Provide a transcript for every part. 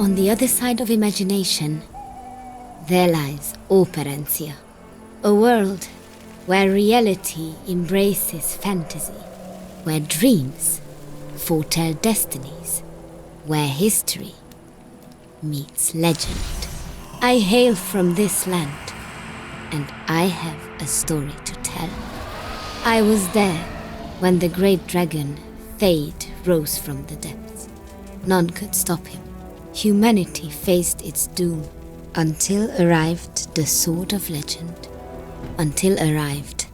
on the other side of imagination, there lies Operencia, a world where reality embraces fantasy, where dreams foretell destinies, where history meets legend. I hail from this land, and I have a story to tell. I was there when the great dragon Fhd rose from the depths. None could stop him. Humanity faced its doom until arrived the sword of legend, until arrived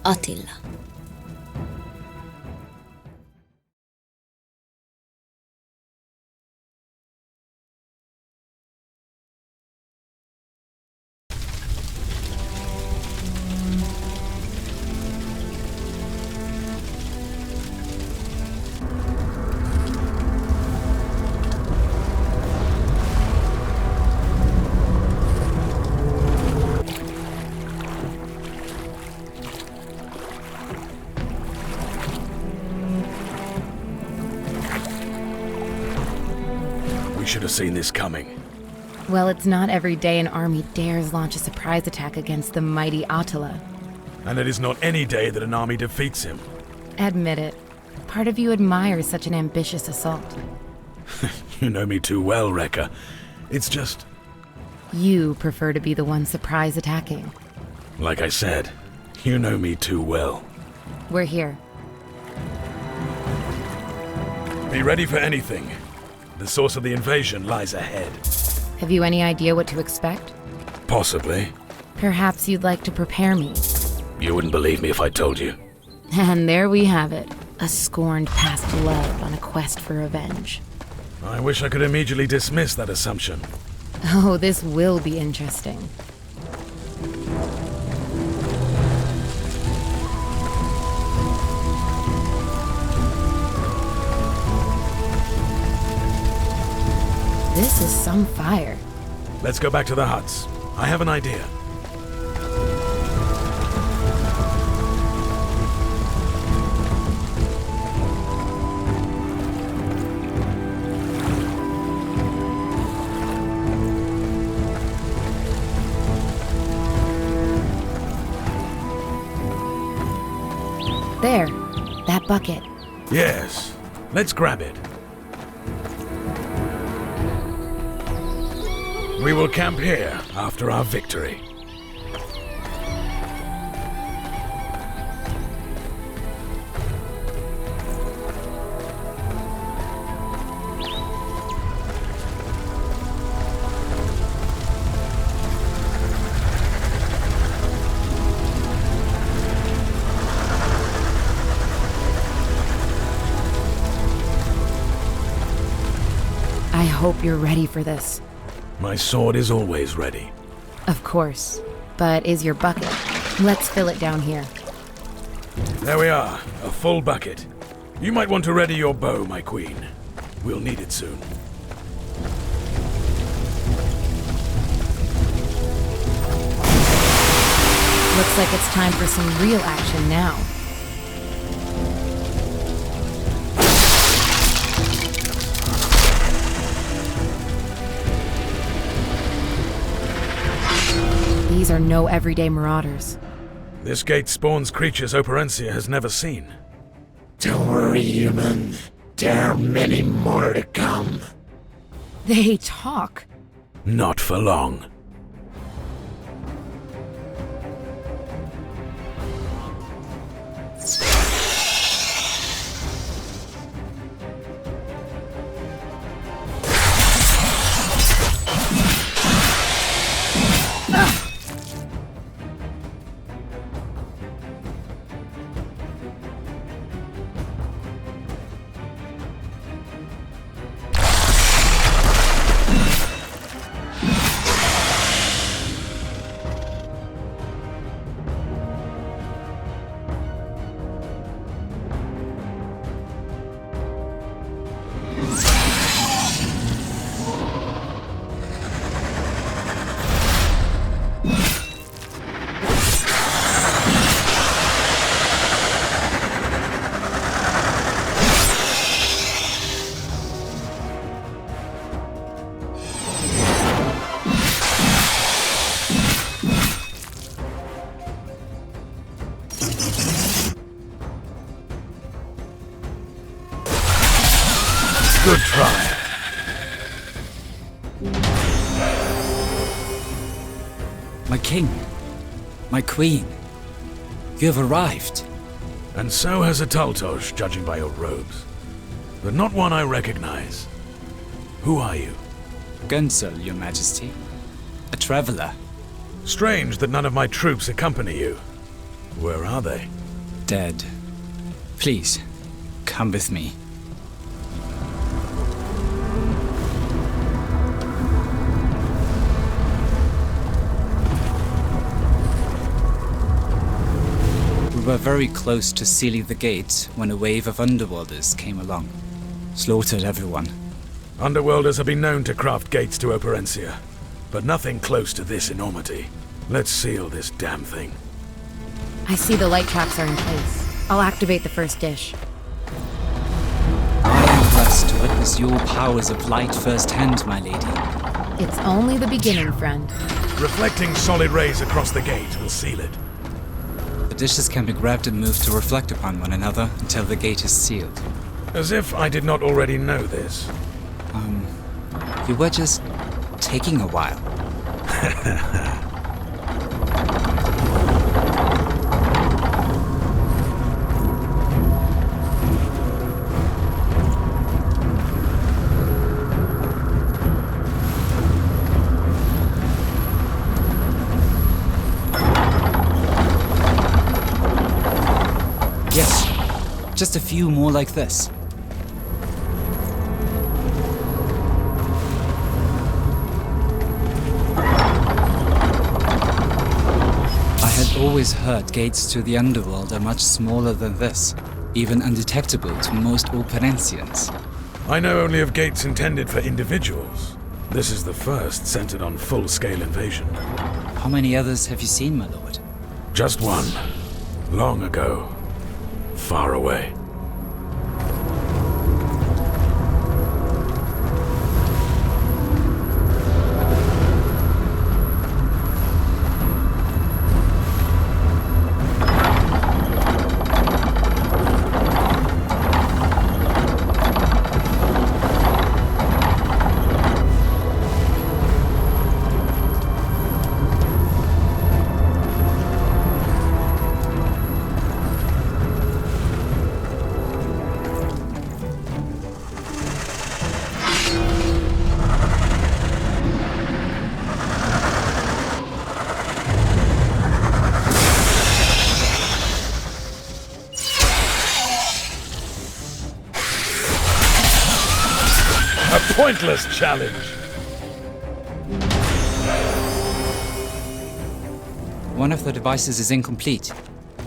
Attila. Should have seen this coming. Well, it's not every day an army dares launch a surprise attack against the mighty Attila. And it is not any day that an army defeats him. Admit it. Part of you admires such an ambitious assault. You know me too well, Rekka. It's just... You prefer to be the one surprise attacking. Like I said, you know me too well. We're here. Be ready for anything. The source of the invasion lies ahead. Have you any idea what to expect? Possibly. Perhaps you'd like to prepare me. You wouldn't believe me if I told you. And there we have it. A scorned past love on a quest for revenge. I wish I could immediately dismiss that assumption. Oh, this will be interesting. This is some fire. Let's go back to the huts. I have an idea. There, that bucket. Yes, let's grab it. We will camp here after our victory. I hope you're ready for this. My sword is always ready. Of course. But is your bucket? Let's fill it down here. There we are, a full bucket. You might want to ready your bow, my queen. We'll need it soon. Looks like it's time for some real action now. These are no everyday marauders. This gate spawns creatures Operencia has never seen. Don't worry, human. There are many more to come. They talk. Not for long. My king. My queen. You have arrived. And so has a Taltosh, judging by your robes. But not one I recognize. Who are you? Gunsel, your majesty. A traveler. Strange that none of my troops accompany you. Where are they? Dead. Please, come with me. We were very close to sealing the gate when a wave of underworlders came along. Slaughtered everyone. Underworlders have been known to craft gates to Operencia, but nothing close to this enormity. Let's seal this damn thing. I see the light traps are in place. I'll activate the first dish. I am blessed to witness your powers of light firsthand, my lady. It's only the beginning, friend. Reflecting solid rays across the gate will seal it. The dishes can be grabbed and moved to reflect upon one another until the gate is sealed. As if I did not already know this. You were just taking a while. Yes, just a few more like this. Always heard gates to the underworld are much smaller than this, even undetectable to most Operencians. I know only of gates intended for individuals. This is the first centered on full-scale invasion. How many others have you seen, my lord? Just one. Long ago. Far away. A pointless challenge. One of the devices is incomplete.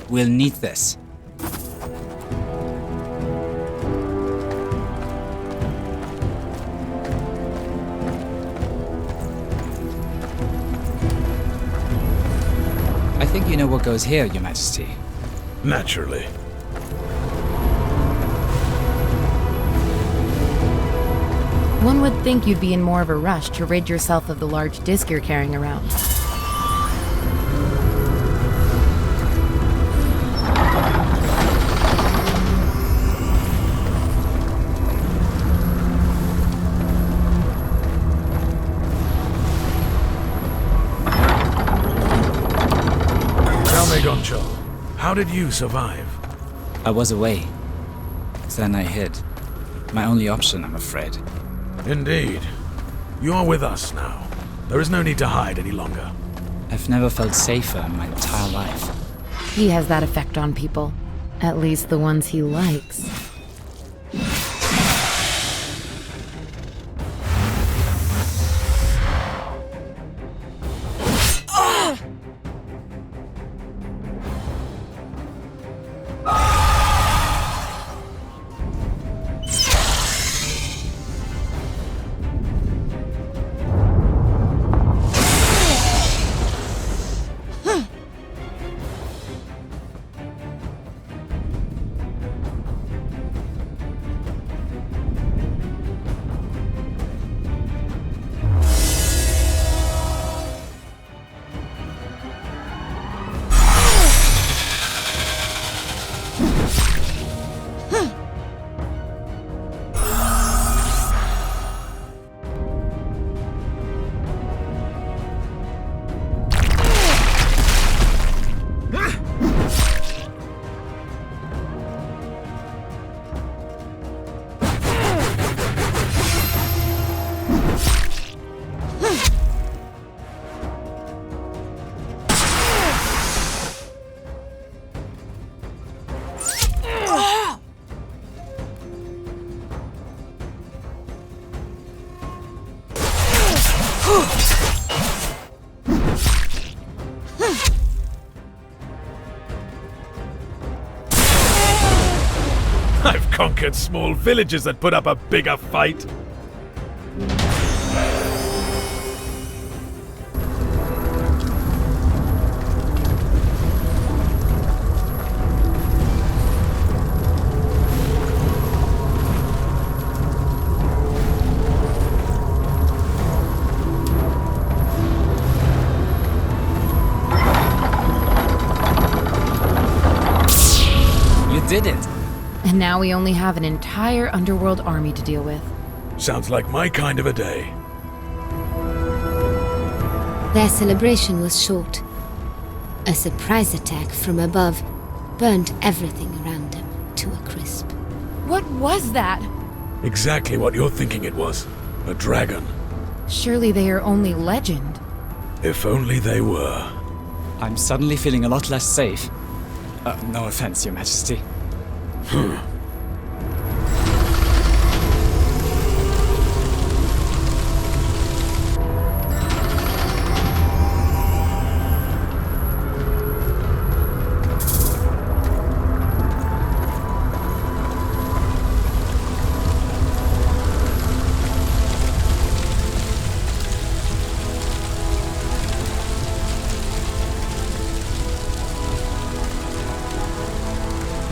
We'll need this. I think you know what goes here, Your Majesty. Naturally. One would think you'd be in more of a rush to rid yourself of the large disc you're carrying around. Tell me, Goncho, how did you survive? I was away. Then I hid. My only option, I'm afraid. Indeed. You're with us now. There is no need to hide any longer. I've never felt safer in my entire life. He has that effect on people. At least the ones he likes. conquered small villages that put up a bigger fight. Did it? And now we only have an entire underworld army to deal with. Sounds like my kind of a day. Their celebration was short. A surprise attack from above burned everything around them to a crisp. What was that? Exactly what you're thinking it was. A dragon. Surely they are only legend. If only they were. I'm suddenly feeling a lot less safe. No offense, Your Majesty.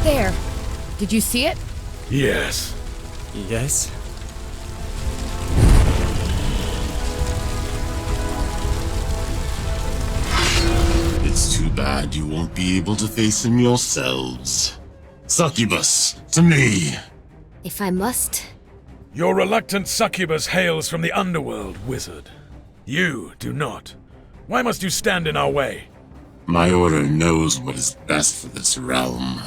There. Did you see it? Yes. Yes? It's too bad you won't be able to face him yourselves. Succubus, to me. If I must, Your reluctant succubus hails from the underworld, wizard. You do not. Why must you stand in our way? My order knows what is best for this realm.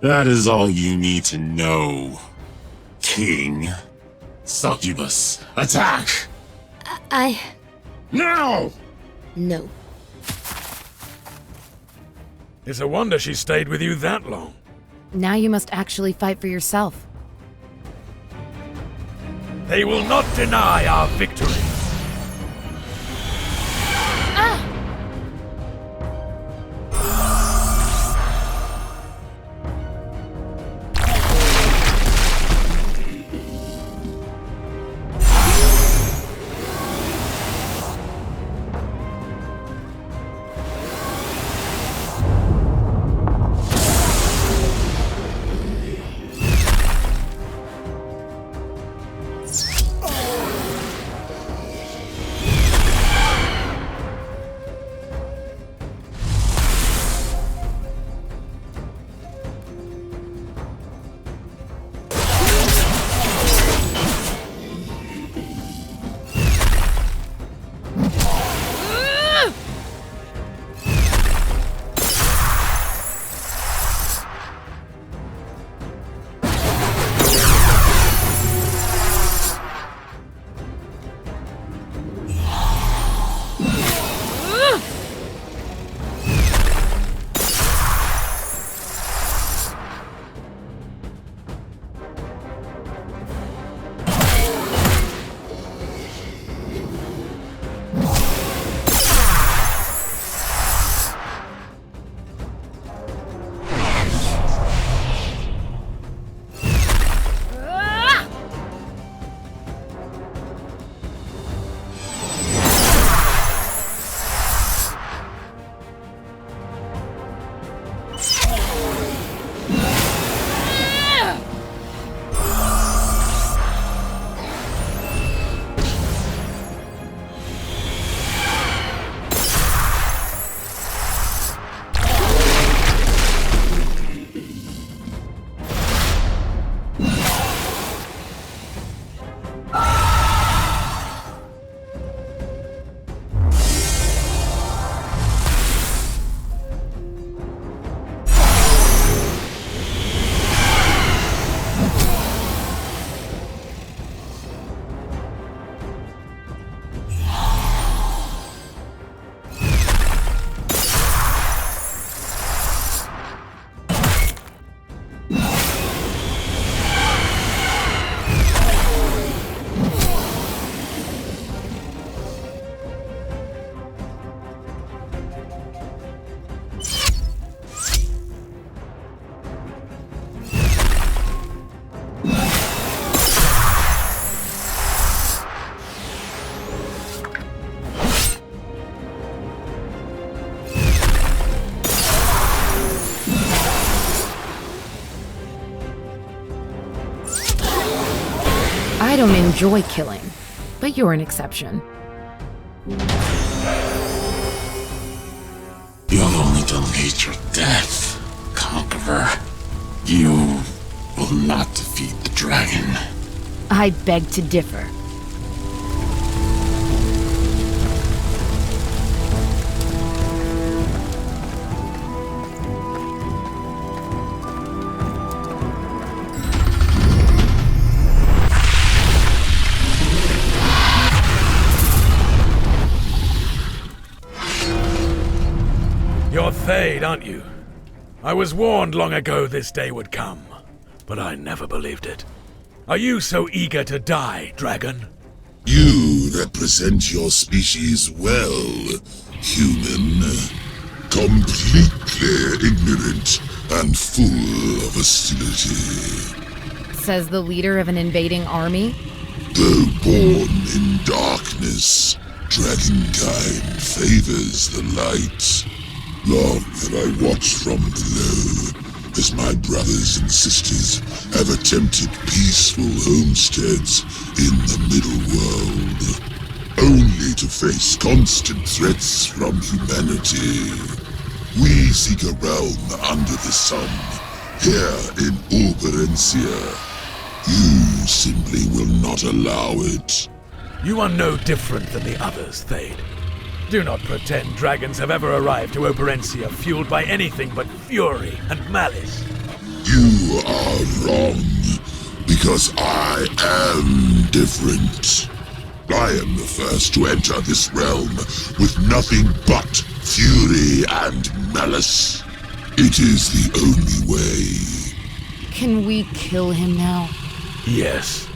That is all you need to know. King. Succubus, attack! I... Now! No. It's a wonder she stayed with you that long. Now you must actually fight for yourself. They will not deny our victory. I don't enjoy killing, but you're an exception. You'll only delete your death, Conqueror. You will not defeat the dragon. I beg to differ. You're Fhd, aren't you? I was warned long ago this day would come, but I never believed it. Are you so eager to die, dragon? You represent your species well, human. Completely ignorant and full of hostility. Says the leader of an invading army? Though born in darkness, dragonkind favors the light. Long have I watched from below as my brothers and sisters have attempted peaceful homesteads in the middle world, only to face constant threats from humanity. We seek a realm under the sun, here in Operencia. You simply will not allow it. You are no different than the others, Fhd. Do not pretend dragons have ever arrived to Operencia fueled by anything but fury and malice. You are wrong, because I am different. I am the first to enter this realm with nothing but fury and malice. It is the only way. Can we kill him now? Yes.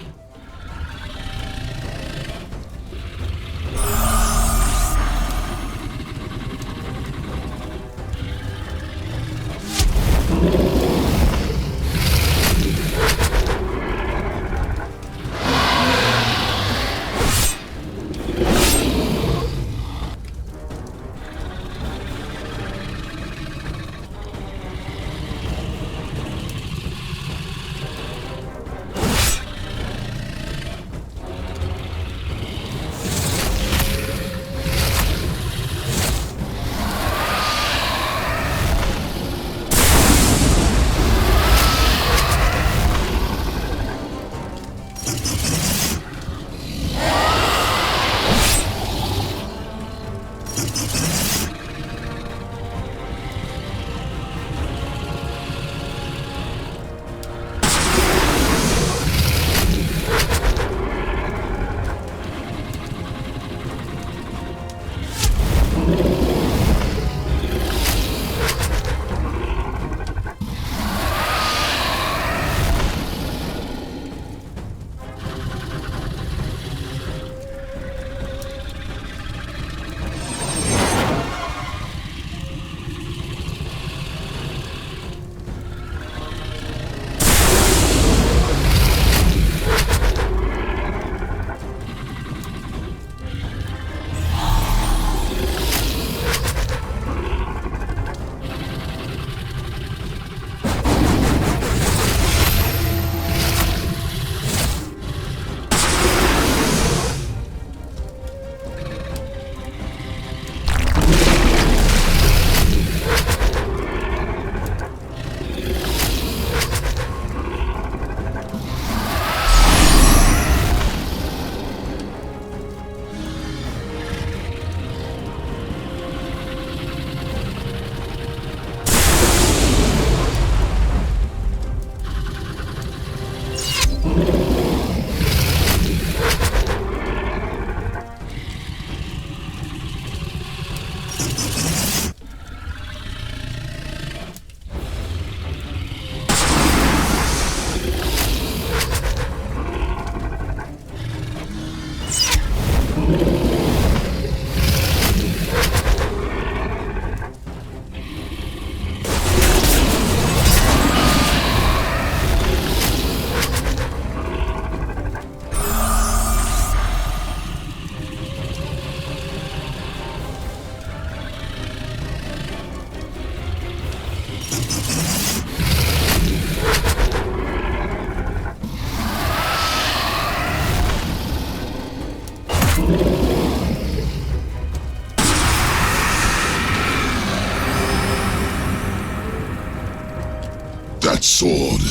that sword.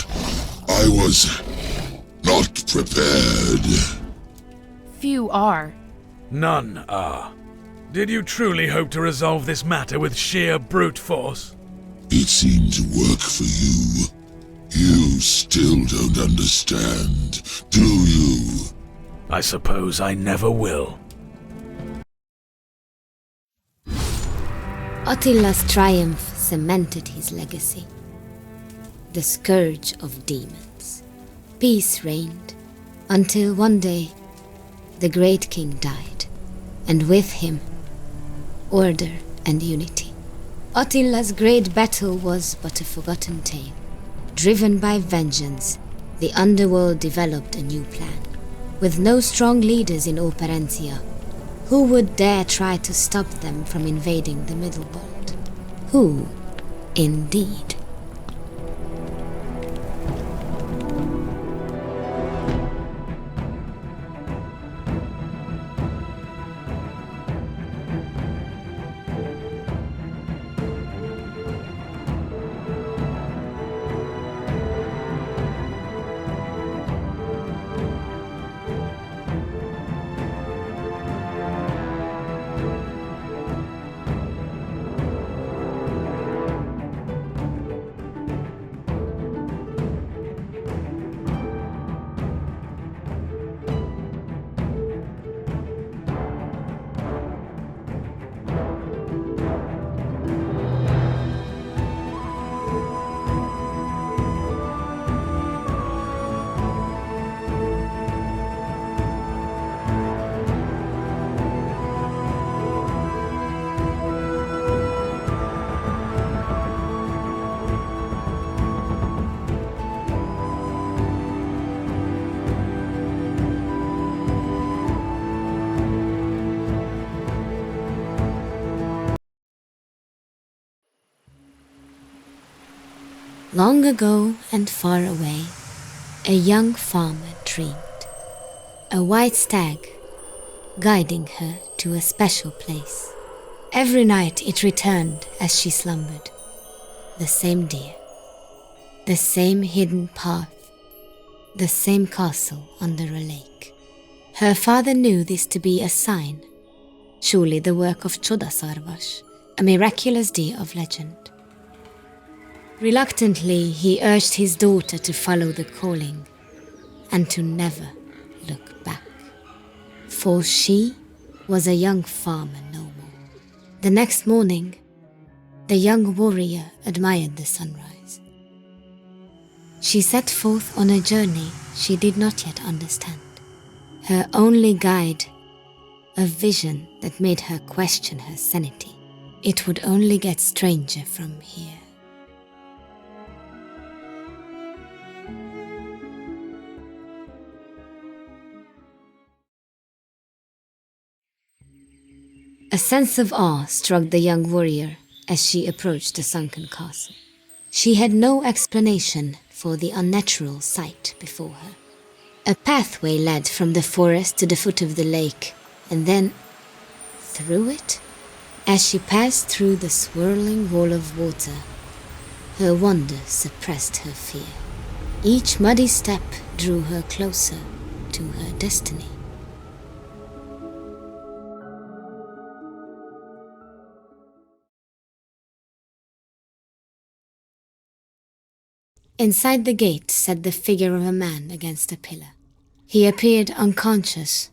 I was not prepared. Few are. None are. Did you truly hope to resolve this matter with sheer brute force? It seemed to work for you. You still don't understand, do you? I suppose I never will. Attila's triumph cemented his legacy. The scourge of demons. Peace reigned, until one day the great king died, and with him, order and unity. Attila's great battle was but a forgotten tale. Driven by vengeance, the underworld developed a new plan. With no strong leaders in Operencia, who would dare try to stop them from invading the Middle World? Who, indeed? Long ago and far away, a young farmer dreamed. A white stag guiding her to a special place. Every night it returned as she slumbered. The same deer, the same hidden path, the same castle under a lake. Her father knew this to be a sign, surely the work of Chodasarvash, a miraculous deer of legend. Reluctantly, he urged his daughter to follow the calling and to never look back. For she was a young farmer no more. The next morning, the young warrior admired the sunrise. She set forth on a journey she did not yet understand. Her only guide, a vision that made her question her sanity. It would only get stranger from here. A sense of awe struck the young warrior as she approached the sunken castle. She had no explanation for the unnatural sight before her. A pathway led from the forest to the foot of the lake, and then through it. As she passed through the swirling wall of water, her wonder suppressed her fear. Each muddy step drew her closer to her destiny. Inside the gate sat the figure of a man against a pillar. He appeared unconscious,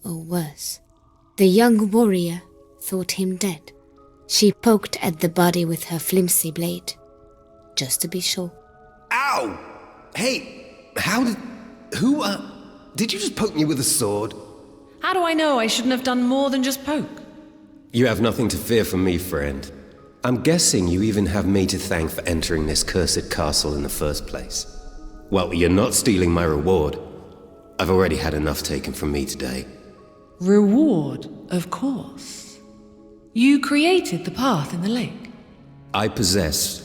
or worse. The young warrior thought him dead. She poked at the body with her flimsy blade, just to be sure. Ow! Hey, did you just poke me with a sword? How do I know I shouldn't have done more than just poke? You have nothing to fear from me, friend. I'm guessing you even have me to thank for entering this cursed castle in the first place. Well, you're not stealing my reward. I've already had enough taken from me today. Reward, of course. You created the path in the lake. I possessed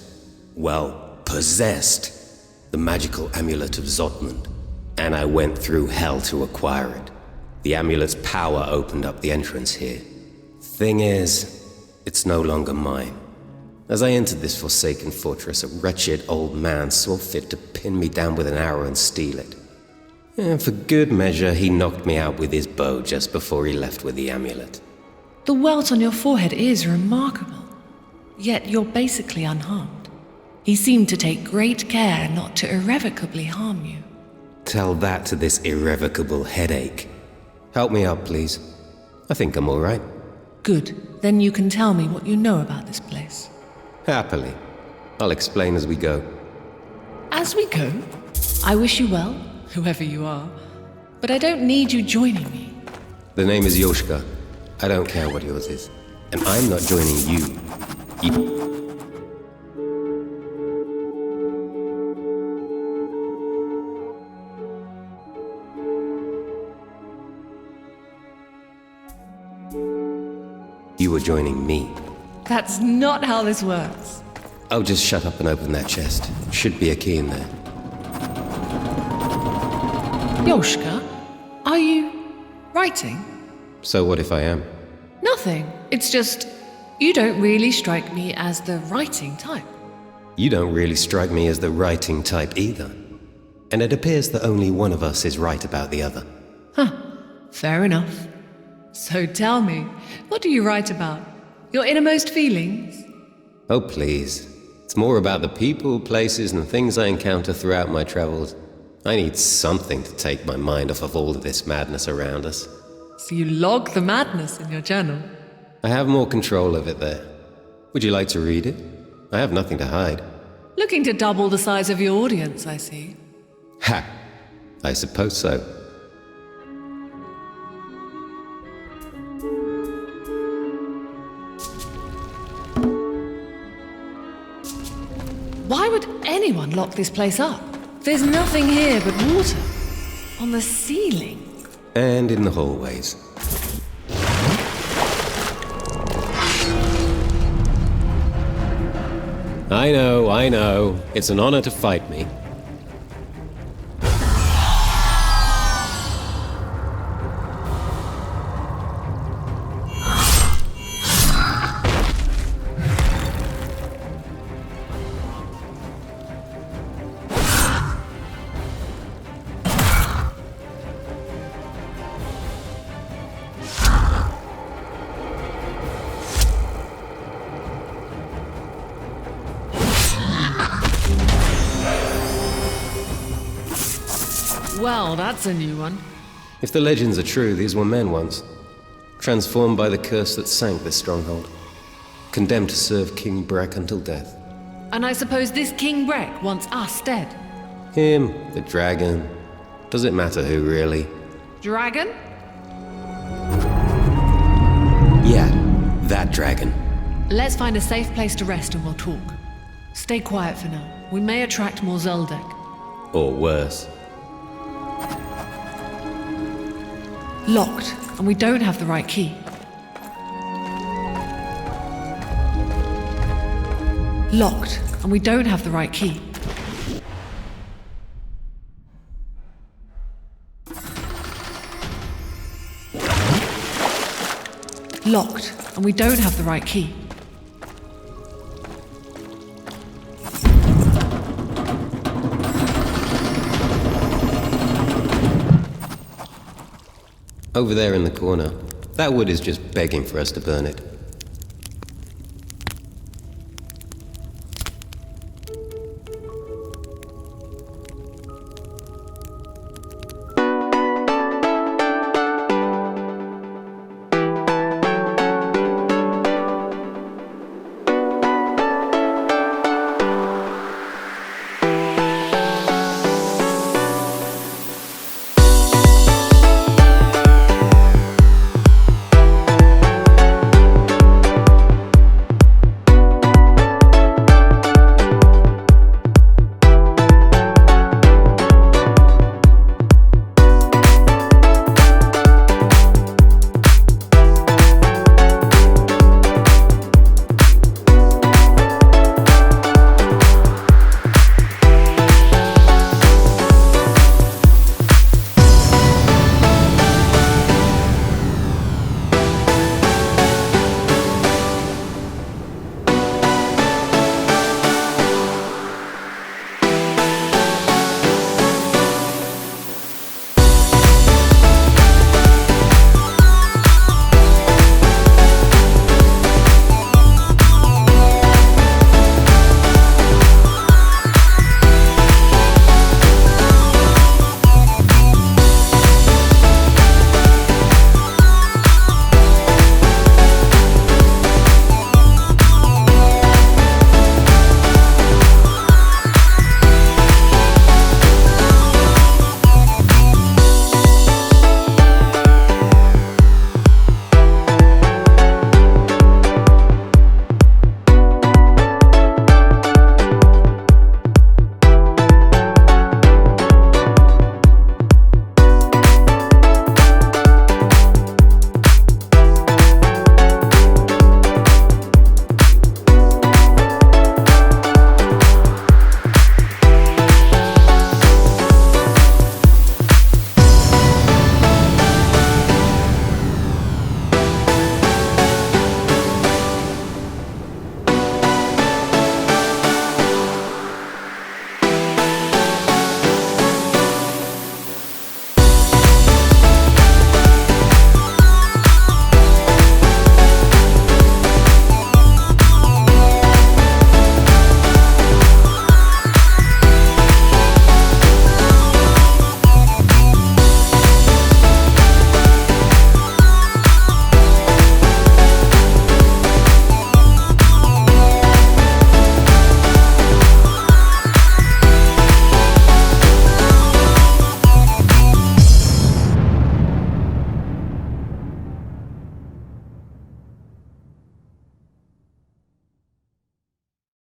the magical amulet of Zotmund, and I went through hell to acquire it. The amulet's power opened up the entrance here. Thing is, it's no longer mine. As I entered this forsaken fortress, a wretched old man saw fit to pin me down with an arrow and steal it. And for good measure, he knocked me out with his bow just before he left with the amulet. The welt on your forehead is remarkable, yet you're basically unharmed. He seemed to take great care not to irrevocably harm you. Tell that to this irrevocable headache. Help me up, please. I think I'm all right. Good. Then you can tell me what you know about this place. Happily. I'll explain as we go. As we go, I wish you well, whoever you are, but I don't need you joining me. The name is Yoshka. I don't care what yours is. And I'm not joining you. You were joining me. That's not how this works. Oh, just shut up and open that chest. Should be a key in there. Yoshka, are you writing? So what if I am? Nothing. It's just, you don't really strike me as the writing type. You don't really strike me as the writing type either. And it appears that only one of us is right about the other. Huh. Fair enough. So tell me, what do you write about? Your innermost feelings? Oh, please. It's more about the people, places, and things I encounter throughout my travels. I need something to take my mind off of all of this madness around us. So you log the madness in your journal? I have more control of it there. Would you like to read it? I have nothing to hide. Looking to double the size of your audience, I see. Ha! I suppose so. Why would anyone lock this place up? There's nothing here but water. On the ceiling. And in the hallways. I know. It's an honor to fight me. Well, that's a new one. If the legends are true, these were men once. Transformed by the curse that sank this stronghold. Condemned to serve King Breck until death. And I suppose this King Breck wants us dead. Him, the dragon. Does it matter who, really? Dragon? Yeah, that dragon. Let's find a safe place to rest and we'll talk. Stay quiet for now. We may attract more Zoldyck. Or worse. Locked, and we don't have the right key. Locked, and we don't have the right key. Locked, and we don't have the right key. Over there in the corner. That wood is just begging for us to burn it.